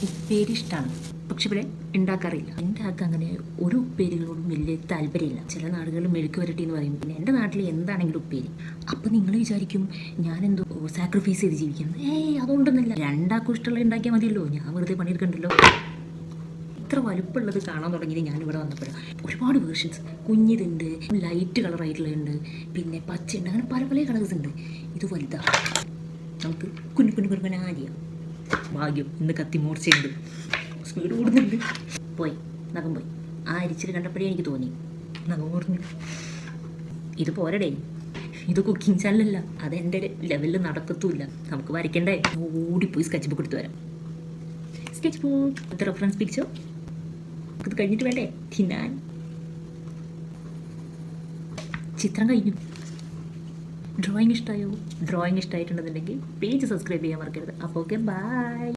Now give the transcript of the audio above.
ഉപ്പേരി ഇഷ്ടമാണ്, പക്ഷെ ഇവിടെ ഉണ്ടാക്കാറില്ല. എൻ്റെ ആൾക്ക് അങ്ങനെ ഒരു ഉപ്പേരികളോടും വലിയ താല്പര്യമില്ല. ചില നാടുകളിൽ മെഴുക്ക് വരട്ടി എന്ന് പറയും, പിന്നെ എൻ്റെ നാട്ടിൽ എന്താണെങ്കിലും ഉപ്പേരി. അപ്പം നിങ്ങൾ വിചാരിക്കും ഞാനെന്തോ സാക്രിഫൈസ് ചെയ്ത് ജീവിക്കുന്നത്. അതുകൊണ്ടൊന്നുമില്ല, രണ്ടാൾക്കും ഇഷ്ടമുള്ള ഉണ്ടാക്കിയാൽ മതിയല്ലോ, ഞാൻ വെറുതെ പണിയെടുക്കണ്ടല്ലോ. ഇത്ര വലുപ്പമുള്ളത് കാണാൻ തുടങ്ങിയത് ഞാനിവിടെ വന്നപ്പോഴാണ്. ഒരുപാട് വേർഷൻസ്, കുഞ്ഞിതുണ്ട്, ലൈറ്റ് കളറായിട്ടുള്ളതുണ്ട്, പിന്നെ പച്ചയുണ്ട്, അങ്ങനെ പല പല കളേഴ്സ് ഉണ്ട്. ഇത് വലുതാണ്, നമുക്ക് കുഞ്ഞു കുഞ്ഞു കുറുമ്പനാരിയാം. ഭാഗ്യം ഇന്ന് കത്തി മൂർച്ചയുണ്ട്, സ്പീഡ് കൂടുന്നുണ്ട്. പോയി നഖം പോയി. ആ അരിച്ചിട്ട് കണ്ടപ്പോഴേ എനിക്ക് തോന്നി നഖം മുറിഞ്ഞു. ഇത് പോരടേ, ഇത് കുക്കിംഗ് ചാനലല്ല, അതെൻ്റെ ലെവലിൽ നടക്കത്തുമില്ല. നമുക്ക് വരയ്ക്കണ്ടേ. ഓടിപ്പോയി സ്കെച്ച് ബുക്ക് എടുത്ത് വരാം. Sketch book with reference picture. ഇത് കഴിഞ്ഞിട്ട് വേണ്ടേ തിന്നാൻ. ചിത്രം കഴിഞ്ഞു. ഡ്രോയിങ് ഇഷ്ടമായോ? ഡ്രോയിങ് ഇഷ്ടമായിട്ടുണ്ടെന്നുണ്ടെങ്കിൽ പേജ് സബ്സ്ക്രൈബ് ചെയ്യാൻ മറക്കരുത്. അപ്പോൾ ഓക്കെ, ബൈ.